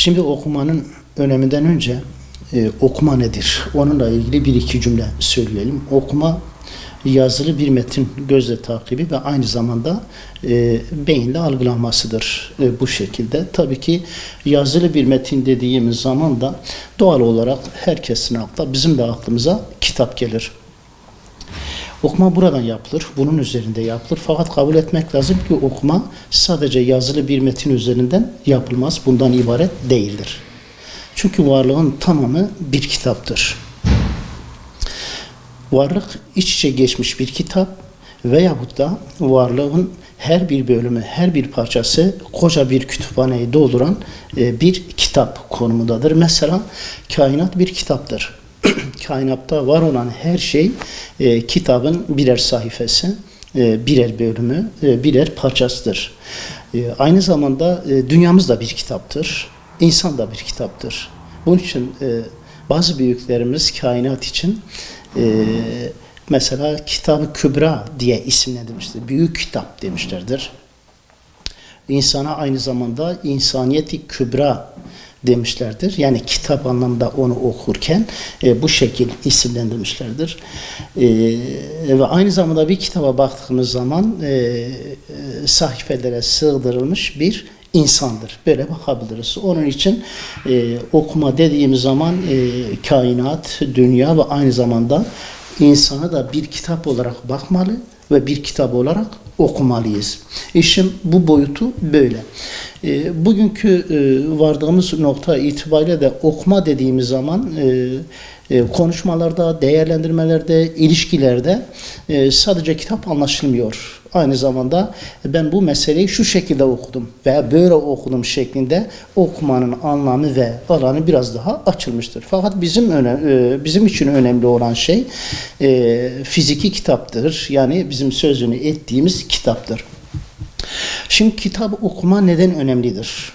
Şimdi okumanın öneminden önce okuma nedir? Onunla ilgili bir iki cümle söyleyelim. Okuma yazılı bir metin gözle takibi ve aynı zamanda beyinle algılanmasıdır bu şekilde. Tabii ki yazılı bir metin dediğimiz zaman da doğal olarak herkesin aklına, bizim de aklımıza kitap gelir. Okuma buradan yapılır, bunun üzerinde yapılır. Fakat kabul etmek lazım ki okuma sadece yazılı bir metin üzerinden yapılmaz. Bundan ibaret değildir. Çünkü varlığın tamamı bir kitaptır. Varlık iç içe geçmiş bir kitap veyahut da varlığın her bir bölümü, her bir parçası koca bir kütüphaneyi dolduran bir kitap konumundadır. Mesela kainat bir kitaptır. Kainatta var olan her şey kitabın birer sayfası, birer bölümü, birer parçasıdır. Aynı zamanda dünyamız da bir kitaptır, insan da bir kitaptır. Bunun için bazı büyüklerimiz kainat için mesela Kitab-ı Kübra diye isimlendirmiştir. Büyük kitap demişlerdir. İnsana aynı zamanda İnsaniyet-i Kübra demişlerdir. Yani kitap anlamda onu okurken bu şekil isimlendirmişlerdir. Ve aynı zamanda bir kitaba baktığımız zaman sayfelere sığdırılmış bir insandır. Böyle bakabiliriz. Onun için okuma dediğimiz zaman kainat, dünya ve aynı zamanda insana da bir kitap olarak bakmalı ve bir kitap olarak okumalıyız. İşin bu boyutu böyle. Bugünkü vardığımız nokta itibariyle de okuma dediğimiz zaman konuşmalarda, değerlendirmelerde, ilişkilerde sadece kitap anlaşılmıyor. Aynı zamanda ben bu meseleyi şu şekilde okudum veya böyle okudum şeklinde okumanın anlamı ve alanı biraz daha açılmıştır. Fakat bizim için önemli olan şey fiziki kitaptır. Yani bizim sözünü ettiğimiz kitaptır. Şimdi kitabı okuma neden önemlidir?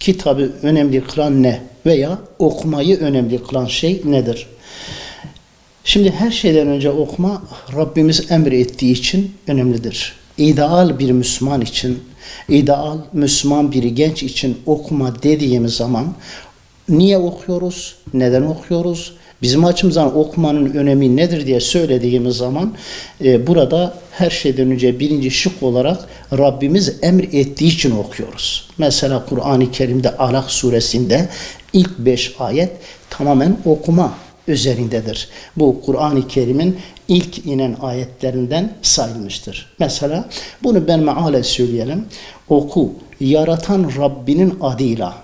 Kitabı önemli kılan ne? Veya okumayı önemli kılan şey nedir? Şimdi her şeyden önce okuma Rabbimiz emrettiği için önemlidir. İdeal bir Müslüman için, ideal Müslüman bir genç için okuma dediğimiz zaman niye okuyoruz, neden okuyoruz, bizim açımızdan okumanın önemi nedir diye söylediğimiz zaman burada her şeyden önce birinci şık olarak Rabbimiz emrettiği için okuyoruz. Mesela Kur'an-ı Kerim'de Alak suresinde ilk 5 ayet tamamen okuma üzerindedir. Bu Kur'an-ı Kerim'in ilk inen ayetlerinden sayılmıştır. Mesela bunu ben mealen söyleyelim. Oku, yaratan Rabbinin adıyla,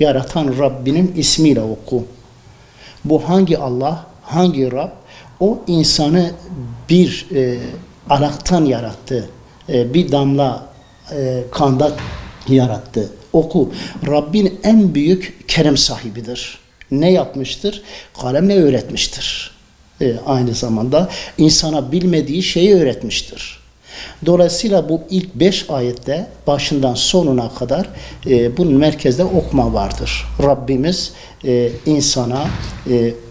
yaratan Rabbinin ismiyle oku. Bu hangi Allah, hangi Rab? O insanı bir alaktan yarattı, bir damla kandan yarattı. Oku, Rabbin en büyük kerem sahibidir. Ne yapmıştır? Kalemle öğretmiştir. Aynı zamanda insana bilmediği şeyi öğretmiştir. Dolayısıyla bu ilk 5 ayette başından sonuna kadar bunun merkezde okuma vardır. Rabbimiz insana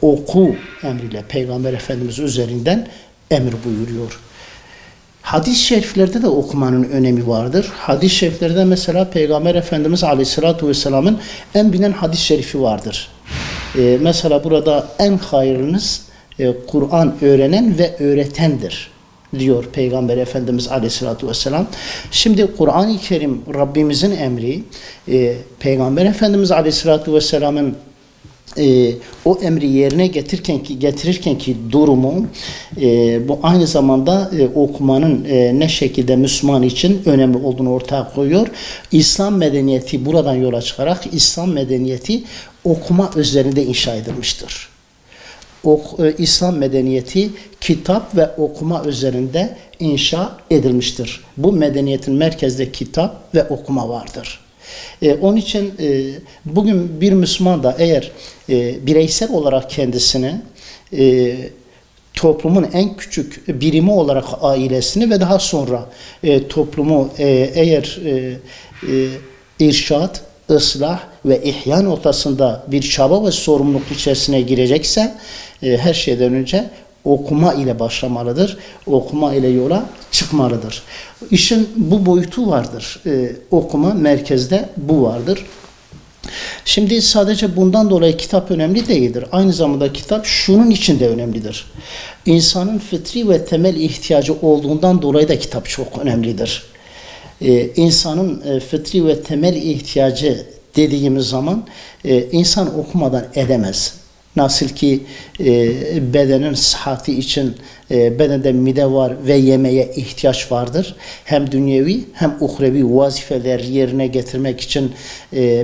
oku emriyle Peygamber Efendimiz üzerinden emir buyuruyor. Hadis-i şeriflerde de okumanın önemi vardır. Hadis-i şeriflerde mesela Peygamber Efendimiz Aleyhisselatü Vesselam'ın en bilinen hadis-i şerifi vardır. Mesela burada en hayırlınız Kur'an öğrenen ve öğretendir diyor Peygamber Efendimiz Aleyhisselatü Vesselam. Şimdi Kur'an-ı Kerim Rabbimizin emri, Peygamber Efendimiz Aleyhisselatü Vesselam'ın o emri yerine getirirken ki durumu bu aynı zamanda okumanın ne şekilde Müslüman için önemli olduğunu ortaya koyuyor. İslam medeniyeti buradan yola çıkarak İslam medeniyeti okuma üzerinde inşa edilmiştir. İslam medeniyeti kitap ve okuma üzerinde inşa edilmiştir. Bu medeniyetin merkezde kitap ve okuma vardır. Onun için bugün bir Müslüman da eğer bireysel olarak kendisini toplumun en küçük birimi olarak ailesini ve daha sonra toplumu eğer irşad, ıslah ve ihya noktasında bir çaba ve sorumluluk içerisine girecekse her şeyden önce okuma ile başlamalıdır. Okuma ile yola çıkmalıdır. İşin bu boyutu vardır. Okuma merkezde bu vardır. Şimdi sadece bundan dolayı kitap önemli değildir. Aynı zamanda kitap şunun için de önemlidir. İnsanın fıtri ve temel ihtiyacı olduğundan dolayı da kitap çok önemlidir. İnsanın fıtri ve temel ihtiyacı dediğimiz zaman insan okumadan edemez. Nasıl ki bedenin sıhhati için bedende mide var ve yemeğe ihtiyaç vardır. Hem dünyevi hem uhrevi vazifeler yerine getirmek için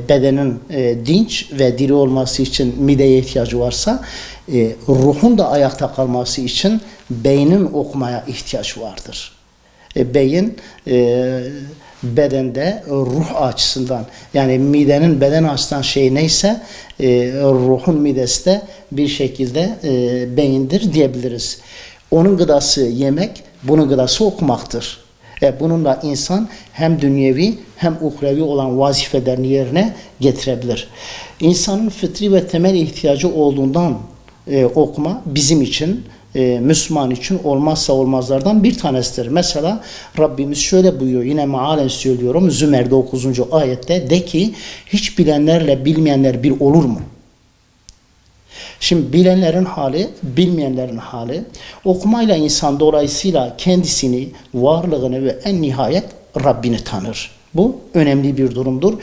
bedenin dinç ve diri olması için mideye ihtiyacı varsa ruhun da ayakta kalması için beynin okumaya ihtiyaç vardır. Beyin bedende ruh açısından, yani midenin beden açısından şey neyse ruhun midesi de bir şekilde beyindir diyebiliriz. Onun gıdası yemek, bunun gıdası okumaktır. Bununla insan hem dünyevi hem uhrevi olan vazifelerini yerine getirebilir. İnsanın fıtri ve temel ihtiyacı olduğundan okuma bizim için, Müslüman için olmazsa olmazlardan bir tanesidir. Mesela Rabbimiz şöyle buyuruyor, yine mealen söylüyorum, Zümer'de 9. ayette, de ki hiç bilenlerle bilmeyenler bir olur mu? Şimdi bilenlerin hali, bilmeyenlerin hali, okumayla insan dolayısıyla kendisini, varlığını ve en nihayet Rabbini tanır. Bu önemli bir durumdur.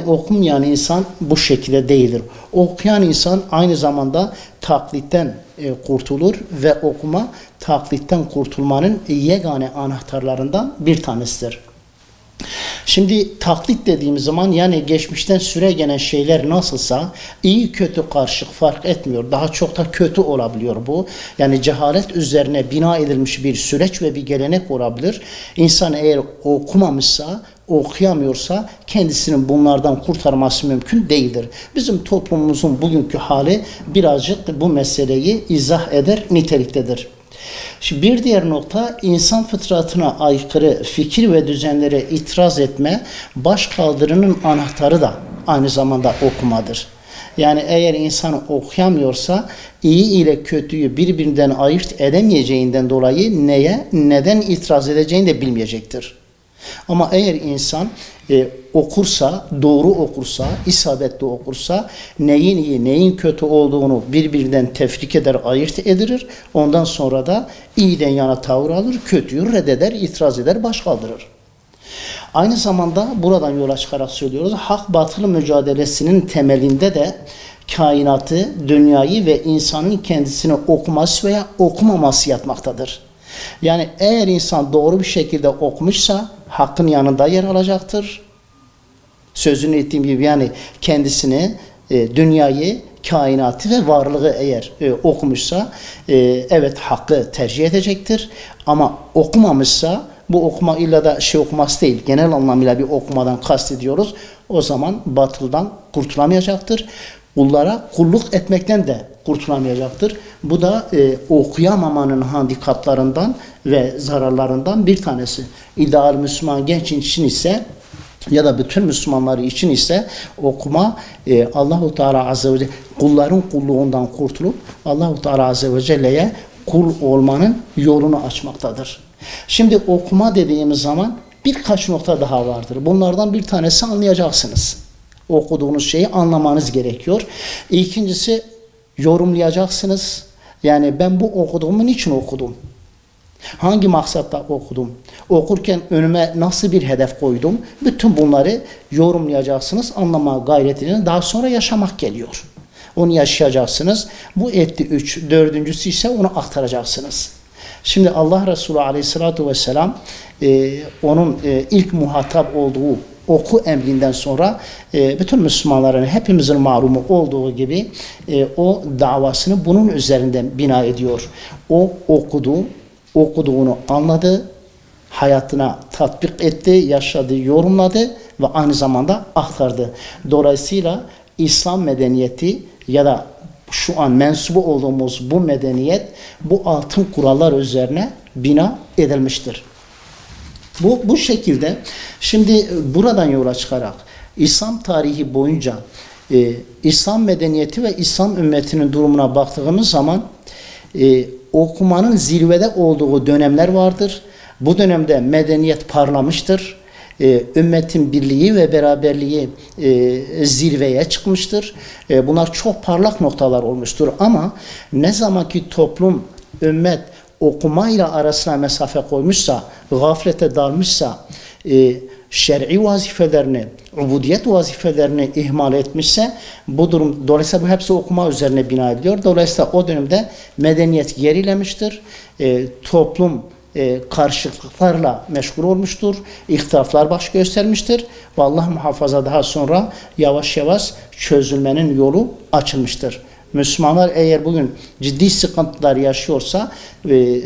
Okumayan insan bu şekilde değildir. Okuyan insan aynı zamanda taklitten kurtulur ve okuma taklitten kurtulmanın yegane anahtarlarından bir tanesidir. Şimdi taklit dediğimiz zaman, yani geçmişten süre gelen şeyler nasılsa iyi kötü karışık fark etmiyor. Daha çok da kötü olabiliyor bu. Yani cehalet üzerine bina edilmiş bir süreç ve bir gelenek olabilir. İnsan eğer okumamışsa, okuyamıyorsa kendisinin bunlardan kurtarması mümkün değildir. Bizim toplumumuzun bugünkü hali birazcık bu meseleyi izah eder niteliktedir. Şimdi bir diğer nokta, insan fıtratına aykırı fikir ve düzenlere itiraz etme, başkaldırının anahtarı da aynı zamanda okumadır. Yani eğer insan okuyamıyorsa iyi ile kötüyü birbirinden ayırt edemeyeceğinden dolayı neden itiraz edeceğini de bilmeyecektir. Ama eğer insan okursa, doğru okursa, isabetli okursa, neyin iyi, neyin kötü olduğunu birbirinden tefrik eder, ayırt edilir. Ondan sonra da iyiden yana tavır alır, kötüyü reddeder, itiraz eder, baş kaldırır. Aynı zamanda buradan yola çıkarak söylüyoruz, hak batıl mücadelesinin temelinde de kainatı, dünyayı ve insanın kendisini okuması veya okumaması yatmaktadır. Yani eğer insan doğru bir şekilde okumuşsa hakkın yanında yer alacaktır. Sözünü ettiğim gibi, yani kendisini, dünyayı, kainatı ve varlığı eğer okumuşsa evet hakkı tercih edecektir. Ama okumamışsa, bu okuma illa da okuması değil, genel anlamıyla bir okumadan kastediyoruz. O zaman batıldan kurtulamayacaktır. Kullara kulluk etmekten de kurtulamayacaktır. Bu da okuyamamanın handikaplarından ve zararlarından bir tanesi. İdeal Müslüman genç için ise ya da bütün Müslümanları için ise okuma Allahu Teala Azze ve Celle kulların kulluğundan kurtulup Allahu Teala Azze ve Celle'ye kul olmanın yolunu açmaktadır. Şimdi okuma dediğimiz zaman birkaç nokta daha vardır. Bunlardan bir tanesi anlayacaksınız. Okuduğunuz şeyi anlamanız gerekiyor. İkincisi yorumlayacaksınız. Yani ben bu okuduğumu niçin okudum? Hangi maksatla okudum? Okurken önüme nasıl bir hedef koydum? Bütün bunları yorumlayacaksınız, anlama gayretini, daha sonra yaşamak geliyor. Onu yaşayacaksınız. Bu etti 3. Dördüncüsü ise onu aktaracaksınız. Şimdi Allah Resulü Aleyhisselatü Vesselam onun ilk muhatap olduğu oku emrinden sonra bütün Müslümanların, hepimizin malumu olduğu gibi o davasını bunun üzerinden bina ediyor. O okuduğunu anladı, hayatına tatbik etti, yaşadı, yorumladı ve aynı zamanda aktardı. Dolayısıyla İslam medeniyeti ya da şu an mensubu olduğumuz bu medeniyet bu altın kurallar üzerine bina edilmiştir. Bu şekilde şimdi buradan yola çıkarak İslam tarihi boyunca İslam medeniyeti ve İslam ümmetinin durumuna baktığımız zaman okumanın zirvede olduğu dönemler vardır. Bu dönemde medeniyet parlamıştır. ümmetin birliği ve beraberliği zirveye çıkmıştır. Bunlar çok parlak noktalar olmuştur ama ne zaman ki toplum, ümmet okumayla arasına mesafe koymuşsa, gaflete dalmışsa, şer'i vazifelerini, ubudiyet vazifelerini ihmal etmişse bu durum, dolayısıyla bu hepsi okuma üzerine bina ediliyor. Dolayısıyla o dönemde medeniyet gerilemiştir. Toplum karışıklıklarla meşgul olmuştur. İhtilaflar baş göstermiştir. Ve Allah muhafaza daha sonra yavaş yavaş çözülmenin yolu açılmıştır. Müslümanlar eğer bugün ciddi sıkıntılar yaşıyorsa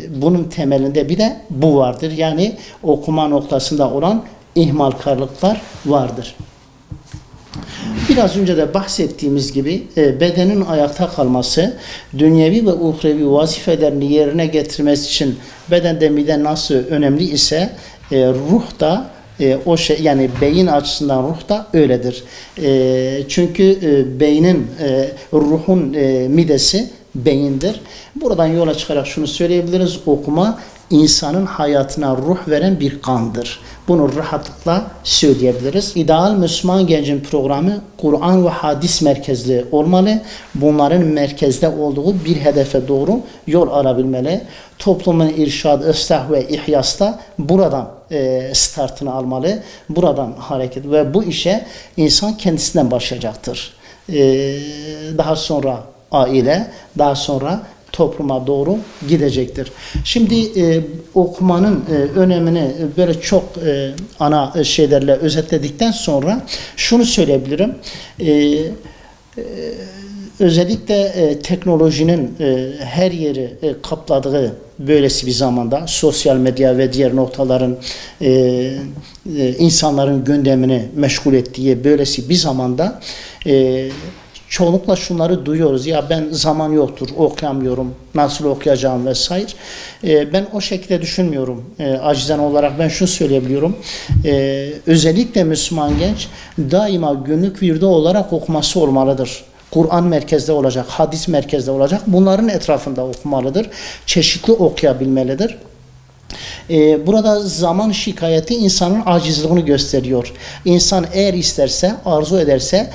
bunun temelinde bir de bu vardır. Yani okuma noktasında olan ihmalkarlıklar vardır. Biraz önce de bahsettiğimiz gibi bedenin ayakta kalması, dünyevi ve uhrevi vazifelerini yerine getirmesi için bedende mide nasıl önemli ise ruh da o şey, yani beyin açısından ruh da öyledir. Çünkü beynin, ruhun midesi beyindir. Buradan yola çıkarak şunu söyleyebiliriz: okuma insanın hayatına ruh veren bir kandır. Bunu rahatlıkla söyleyebiliriz. İdeal Müslüman gencin programı Kur'an ve hadis merkezli olmalı. Bunların merkezde olduğu bir hedefe doğru yol arabilmeli. Toplumun irşad, ıslah ve ihyasta buradan startını almalı. Buradan hareket ve bu işe insan kendisinden başlayacaktır. Daha sonra aile, daha sonra topluma doğru gidecektir. Şimdi okumanın önemini böyle çok ana şeylerle özetledikten sonra şunu söyleyebilirim. Özellikle teknolojinin her yeri kapladığı böylesi bir zamanda sosyal medya ve diğer noktaların insanların gündemini meşgul ettiği böylesi bir zamanda çoğunlukla şunları duyuyoruz: ya ben zaman yoktur, okuyamıyorum, nasıl okuyacağım vesaire. Ben o şekilde düşünmüyorum. Acizane olarak ben şunu söyleyebiliyorum: özellikle Müslüman genç daima günlük virde olarak okuması olmalıdır. Kur'an merkezde olacak, hadis merkezde olacak. Bunların etrafında okumalıdır. Çeşitli okuyabilmelidir. Burada zaman şikayeti insanın acizliğini gösteriyor. İnsan eğer isterse, arzu ederse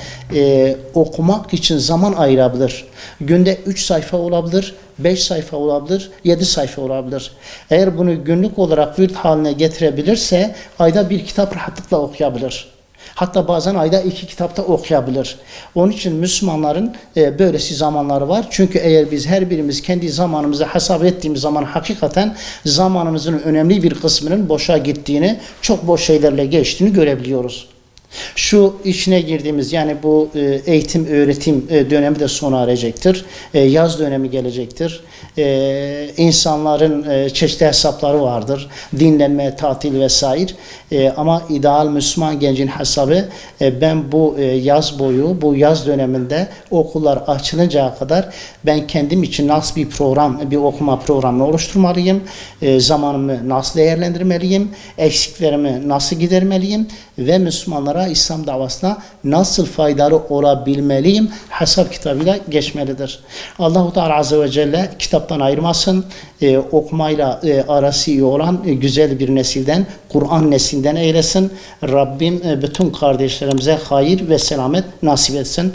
okumak için zaman ayırabilir. Günde 3 sayfa olabilir, 5 sayfa olabilir, 7 sayfa olabilir. Eğer bunu günlük olarak virt haline getirebilirse ayda bir kitap rahatlıkla okuyabilir. Hatta bazen ayda 2 kitapta okuyabilir. Onun için Müslümanların böylesi zamanları var. Çünkü eğer biz her birimiz kendi zamanımızı hesap ettiğimiz zaman hakikaten zamanımızın önemli bir kısmının boşa gittiğini, çok boş şeylerle geçtiğini görebiliyoruz. Şu içine girdiğimiz, yani bu eğitim öğretim dönemi de sona erecektir. Yaz dönemi gelecektir. İnsanların çeşitli hesapları vardır. Dinlenme, tatil vesaire. Ama ideal Müslüman gencin hesabı, ben bu yaz boyu, bu yaz döneminde okullar açılıncaya kadar ben kendim için nasıl bir program, bir okuma programını oluşturmalıyım? Zamanımı nasıl değerlendirmeliyim? Eksiklerimi nasıl gidermeliyim? Ve Müslümanlara, İslam davasına nasıl faydalı olabilmeliyim? Hesap kitabıyla geçmelidir. Allah-u Teala Azze ve Celle kitaptan ayırmasın. Okumayla arası iyi olan güzel bir nesilden, Kur'an neslinden eylesin. Rabbim bütün kardeşlerimize hayır ve selamet nasip etsin.